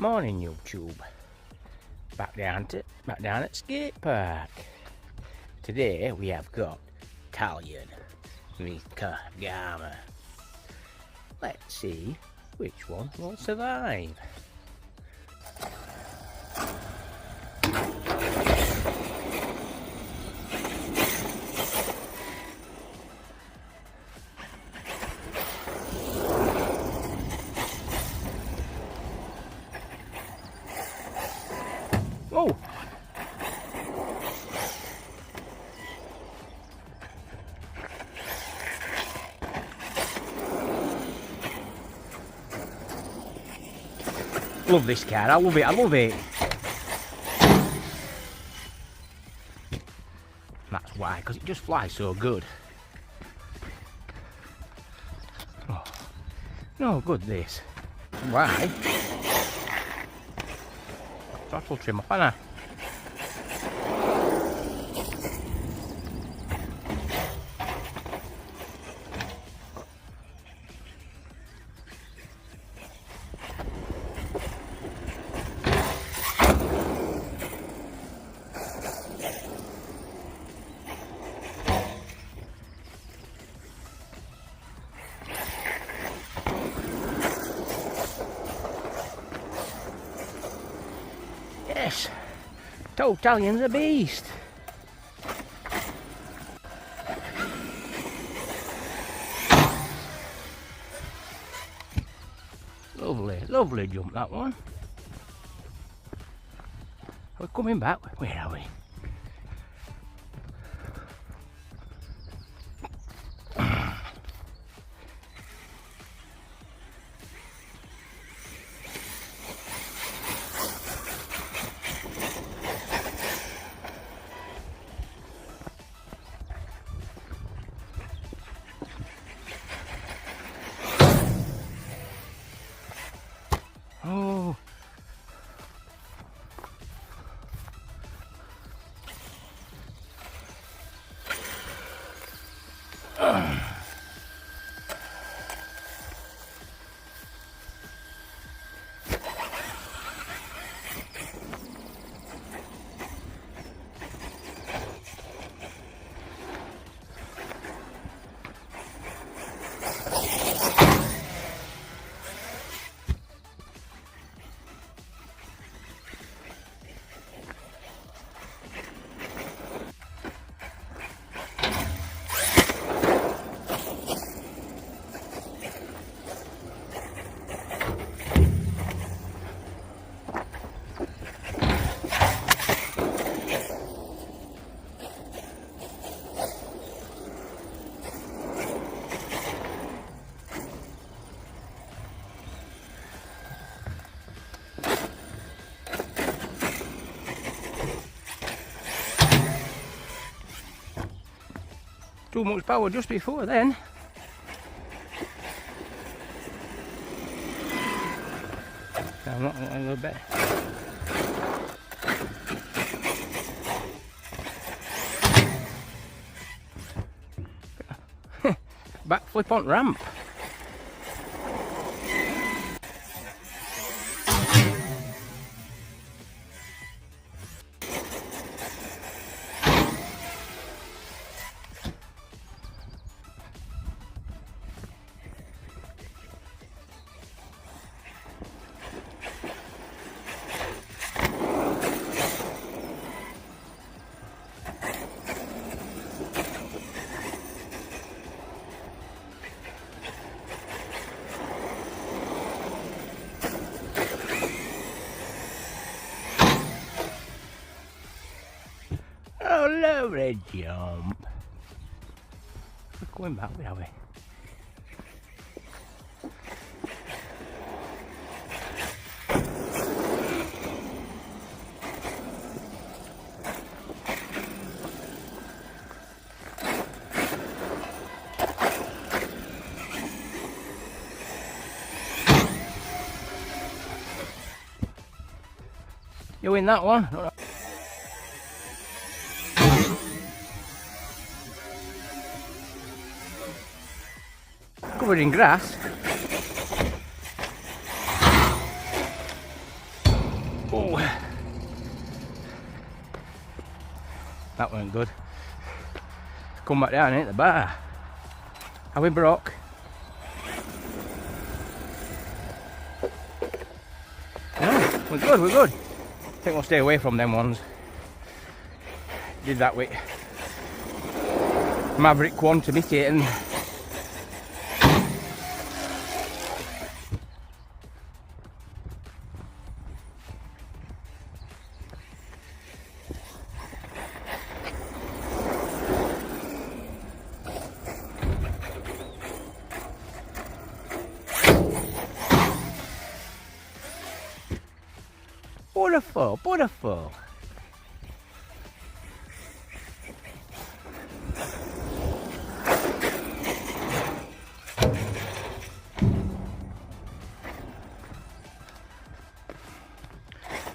Morning YouTube. Back down at skatepark. Today we have got talion with kagama. Let's see which one will survive. Oh! Love this car, I love it. That's why, because it just flies so good. Oh, no good this. Why? Throttle trim off, haven't I? Yes, told talion's a beast. Lovely jump that one. We're coming back. Where are we? Oh. Too much power just before then. I'm not a little bit. Backflip on ramp. Oh, lovely jump. We're going back, where are we? You win that one? Covered in grass. That weren't good. Come back down and hit the bar. Are we broke? No, we're good, we're good. I think we'll stay away from them ones. Did that with Maverick Quantumity and beautiful, beautiful.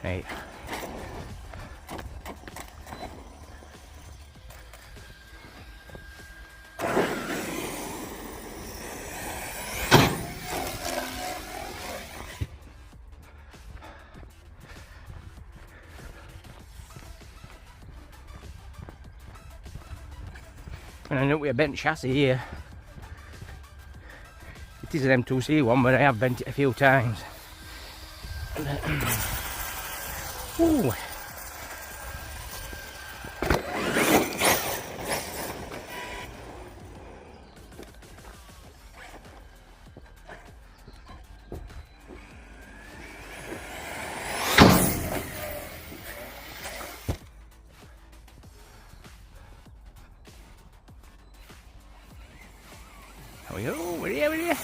Hey. And I know we have bent chassis here. It is an M2C one, but I have bent it a few times. Ooh. There we go, we're here, we're here.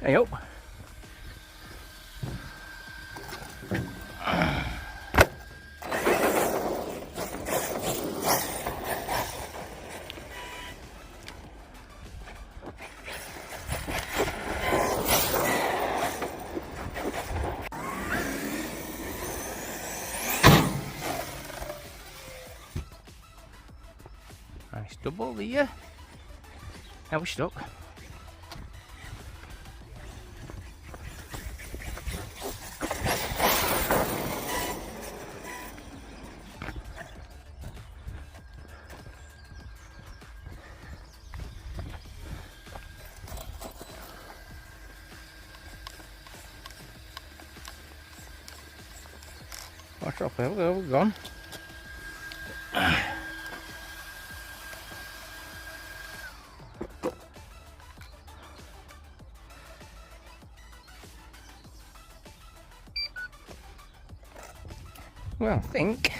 Hey up. Nice double there. Now we're stuck. Watch up there, we're gone. Well, I think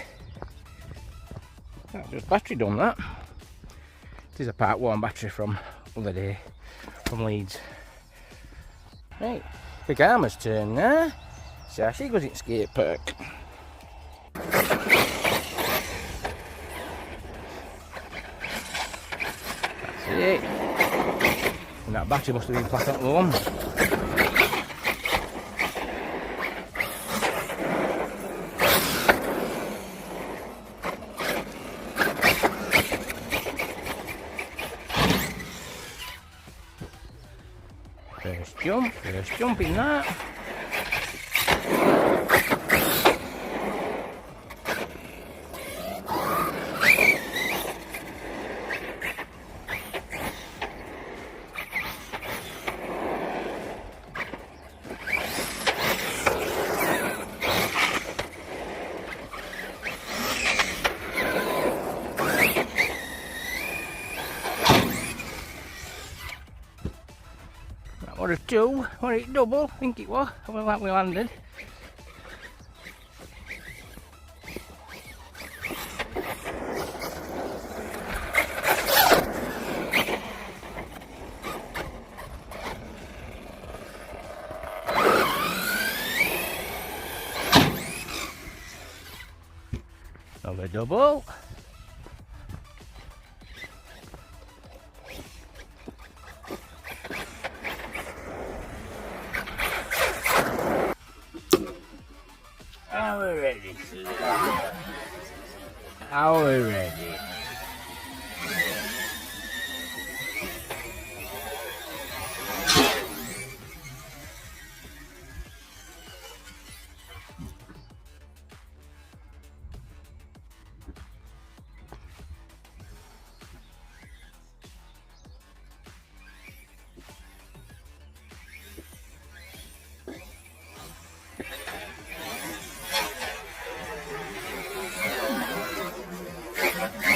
that's just battery done that. It is a part 1 battery from other day, from Leeds. Right, the kagama's turn now. So she goes in skatepark. That's it. And that battery must have been flat at home. First jump in that. Or a 2, or a double, I think it was, like we landed. Another double. we ready, sir? Are we ready?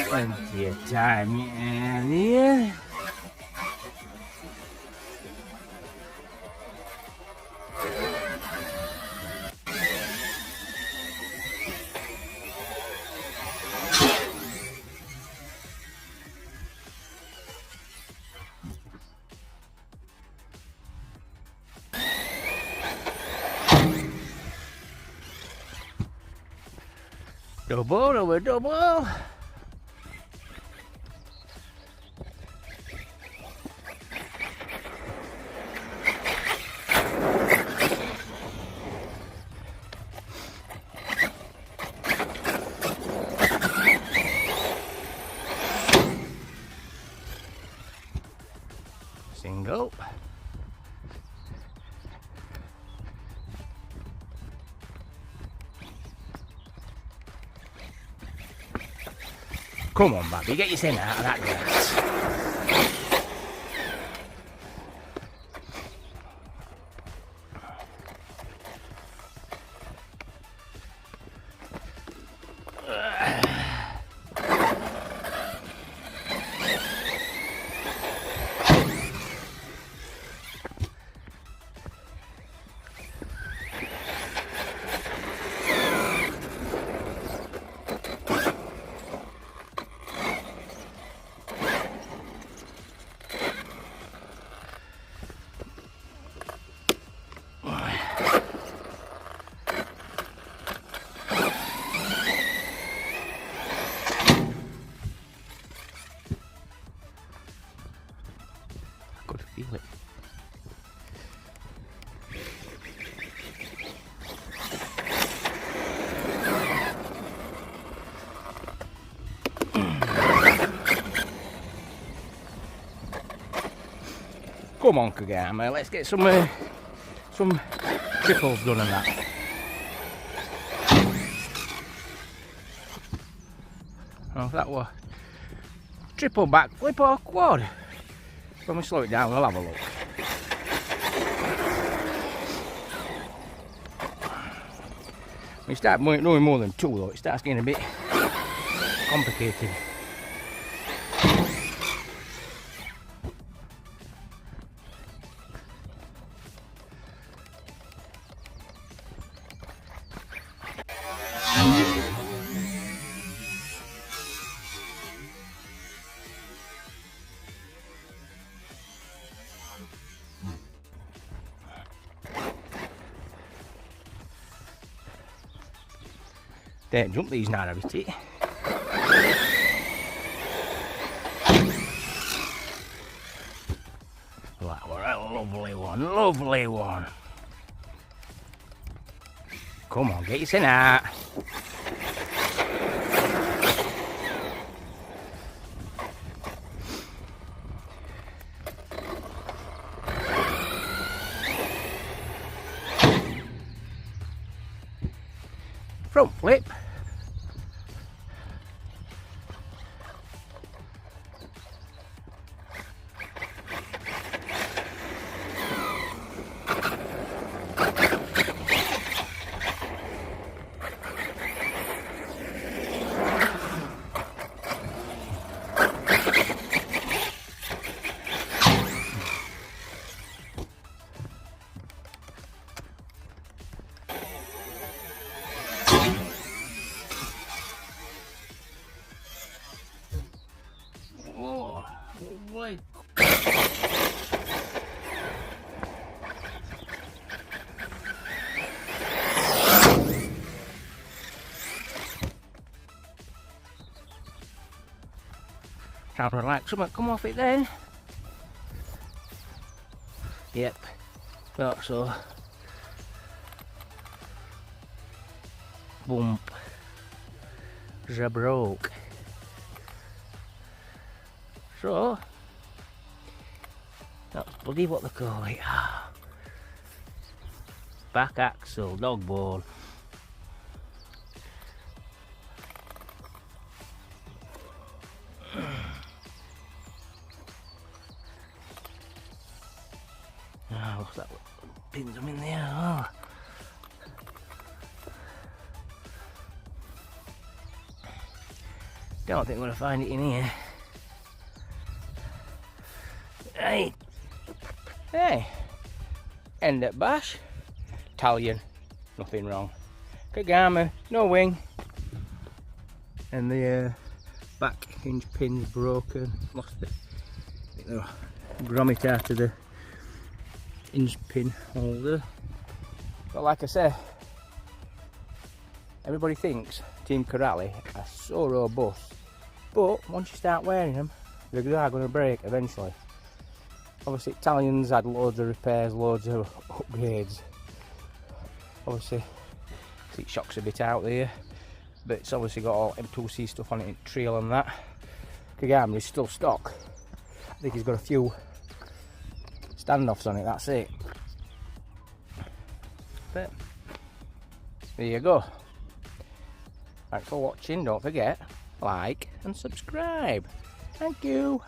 Plenty of time in here. Double over double. Single. Come on, Bobby, get your sin out of that grass. Feel it. Come on, Kagama, let's get some triples done on that. Oh, that was triple backflip or quad. When we slow it down, we'll have a look. When you start doing more than two, though, it starts getting a bit complicated. Don't jump these now, a bit. That were a lovely one, lovely one. Come on, get your sin out. Front flip. Boy. Sounded like something come off it then. Yep, thought so. bump. Broke. So that's bloody what they call it. Back axle, dog ball. Oh, what's that? Pins them in there. Oh. Don't think I'm going to find it in here. Right. Hey. End at bash. Talion. Nothing wrong. Kagama. No wing. And the back hinge pin's broken. Lost the grommet out of the hinge pin holder. But like I said, everybody thinks Team Corrali are so robust, but once you start wearing them, they are going to break eventually. Obviously, Italians had loads of repairs, loads of upgrades. Obviously, seat shock's a bit out there, but it's obviously got all M2C stuff on it, trail and that. Kagama is still stock. I think he's got a few standoffs on it, that's it. But there you go. Thanks for watching. Don't forget, like and subscribe. Thank you.